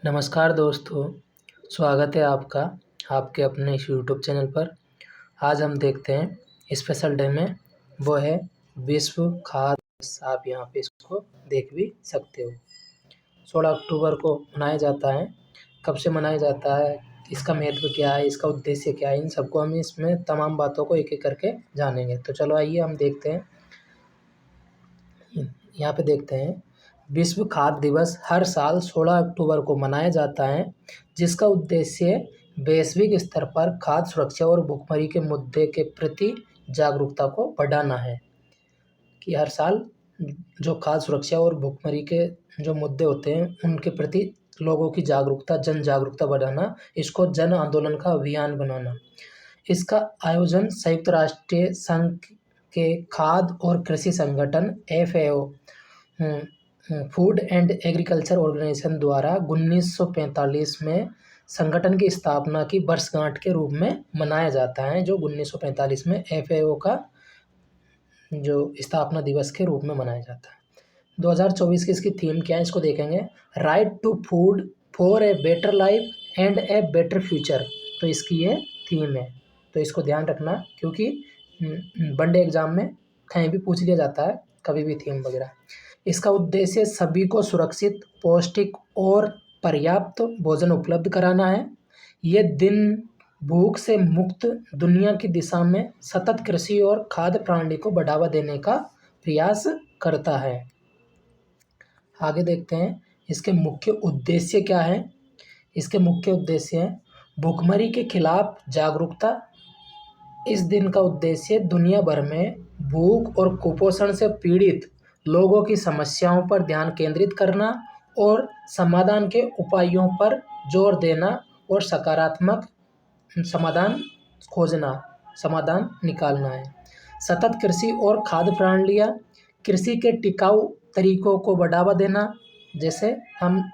नमस्कार दोस्तों, स्वागत है आपका आपके अपने इस यूट्यूब चैनल पर। आज हम देखते हैं स्पेशल डे में, वो है विश्व खाद्य दिवस। आप यहाँ पे इसको देख भी सकते हो। 16 अक्टूबर को मनाया जाता है। कब से मनाया जाता है, इसका महत्व क्या है, इसका उद्देश्य क्या है, इन सबको हम इसमें तमाम बातों को एक एक करके जानेंगे। तो चलो आइए हम देखते हैं। यहाँ पे देखते हैं, विश्व खाद्य दिवस हर साल 16 अक्टूबर को मनाया जाता है, जिसका उद्देश्य वैश्विक स्तर पर खाद्य सुरक्षा और भुखमरी के मुद्दे के प्रति जागरूकता को बढ़ाना है। कि हर साल जो खाद्य सुरक्षा और भुखमरी के जो मुद्दे होते हैं, उनके प्रति लोगों की जागरूकता, जन जागरूकता बढ़ाना, इसको जन आंदोलन का अभियान बनाना। इसका आयोजन संयुक्त राष्ट्र संघ के खाद्य और कृषि संगठन FAO food and agriculture organisation द्वारा 1945 में संगठन की स्थापना की वर्षगांठ के रूप में मनाया जाता है। जो 1945 में FAO का जो स्थापना दिवस के रूप में मनाया जाता है। 2024 की इसकी थीम क्या है, इसको देखेंगे। Right to food for a better life and a better future. तो इसकी ये थीम है, तो इसको ध्यान रखना, क्योंकि वनडे एग्जाम में कहीं भी पूछ लिया जाता है कभी भी थीम वगैरह। इसका उद्देश्य सभी को सुरक्षित, पौष्टिक और पर्याप्त भोजन उपलब्ध कराना है। ये दिन भूख से मुक्त दुनिया की दिशा में सतत कृषि और खाद्य प्रणाली को बढ़ावा देने का प्रयास करता है। आगे देखते हैं इसके मुख्य उद्देश्य क्या है। इसके मुख्य उद्देश्य हैं भूखमरी के खिलाफ जागरूकता। इस दिन का उद्देश्य दुनिया भर में भूख और कुपोषण से पीड़ित लोगों की समस्याओं पर ध्यान केंद्रित करना और समाधान के उपायों पर जोर देना और सकारात्मक समाधान खोजना, समाधान निकालना है। सतत कृषि और खाद्य प्रणालियाँ, कृषि के टिकाऊ तरीकों को बढ़ावा देना, जैसे हम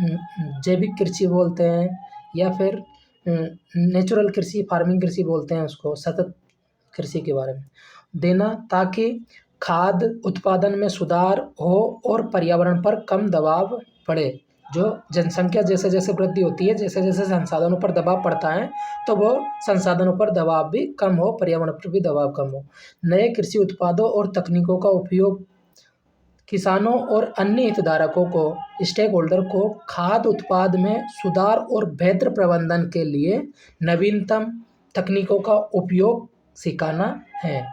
जैविक कृषि बोलते हैं या फिर नेचुरल कृषि, फार्मिंग कृषि बोलते हैं उसको, सतत कृषि के बारे में देना, ताकि खाद्य उत्पादन में सुधार हो और पर्यावरण पर कम दबाव पड़े। जो जनसंख्या जैसे जैसे वृद्धि होती है, जैसे जैसे संसाधनों पर दबाव पड़ता है, तो वो संसाधनों पर दबाव भी कम हो, पर्यावरण पर भी दबाव कम हो। नए कृषि उत्पादों और तकनीकों का उपयोग किसानों और अन्य हितधारकों को, स्टेक होल्डर को खाद्य उत्पाद में सुधार और बेहतर प्रबंधन के लिए नवीनतम तकनीकों का उपयोग सिखाना है।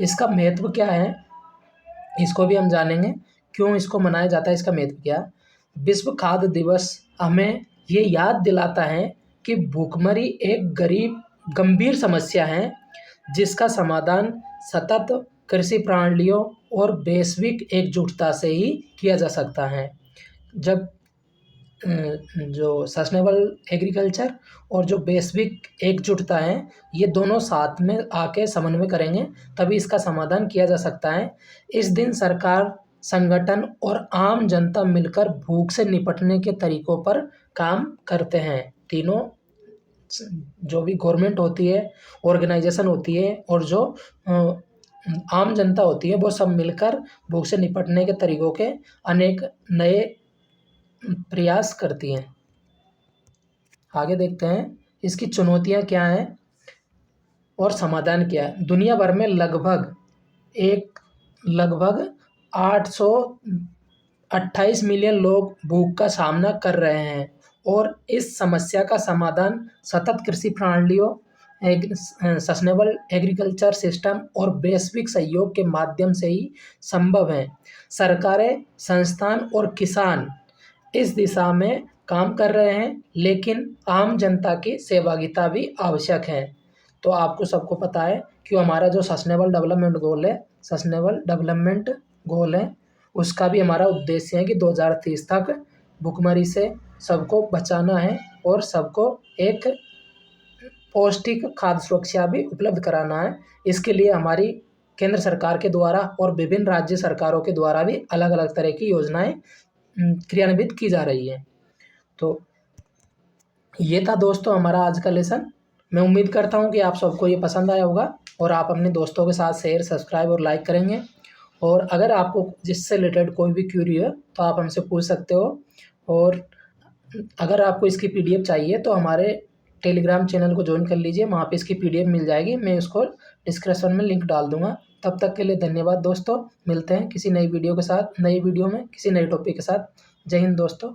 इसका महत्व क्या है, इसको भी हम जानेंगे। क्यों इसको मनाया जाता है, इसका महत्व क्या है। विश्व खाद्य दिवस हमें ये याद दिलाता है कि भूखमरी एक गंभीर समस्या है, जिसका समाधान सतत कृषि प्रणालियों और वैश्विक एकजुटता से ही किया जा सकता है। जब जो सस्टेनेबल एग्रीकल्चर और जो वैश्विक एकजुटता है, ये दोनों साथ में आके समन्वय करेंगे, तभी इसका समाधान किया जा सकता है। इस दिन सरकार, संगठन और आम जनता मिलकर भूख से निपटने के तरीकों पर काम करते हैं। तीनों, जो भी गवर्नमेंट होती है, ऑर्गेनाइजेशन होती है, और जो आम जनता होती है, वो सब मिलकर भूख से निपटने के तरीकों के अनेक नए प्रयास करती हैं। आगे देखते हैं इसकी चुनौतियां क्या हैं और समाधान क्या है। दुनिया भर में लगभग 828 मिलियन लोग भूख का सामना कर रहे हैं, और इस समस्या का समाधान सतत कृषि प्रणालियों, सस्टेनेबल एग्रीकल्चर सिस्टम और वैश्विक सहयोग के माध्यम से ही संभव है। सरकारें, संस्थान और किसान इस दिशा में काम कर रहे हैं, लेकिन आम जनता की सहभागिता भी आवश्यक है। तो आपको सबको पता है कि हमारा जो सस्टेनेबल डेवलपमेंट गोल है, उसका भी हमारा उद्देश्य है कि 2030 तक भुखमरी से सबको बचाना है और सबको एक पौष्टिक खाद्य सुरक्षा भी उपलब्ध कराना है। इसके लिए हमारी केंद्र सरकार के द्वारा और विभिन्न राज्य सरकारों के द्वारा भी अलग अलग तरह की योजनाएं क्रियान्वित की जा रही है। तो ये था दोस्तों हमारा आज का लेसन। मैं उम्मीद करता हूँ कि आप सबको ये पसंद आया होगा, और आप अपने दोस्तों के साथ शेयर, सब्सक्राइब और लाइक करेंगे। और अगर आपको जिससे रिलेटेड कोई भी क्यूरी है, तो आप हमसे पूछ सकते हो। और अगर आपको इसकी पीडीएफ चाहिए तो हमारे टेलीग्राम चैनल को ज्वाइन कर लीजिए, वहाँ पे इसकी पीडीएफ मिल जाएगी, मैं उसको डिस्क्रिप्शन में लिंक डाल दूँगा। तब तक के लिए धन्यवाद दोस्तों, मिलते हैं किसी नई वीडियो में, किसी नए टॉपिक के साथ। जय हिंद दोस्तों।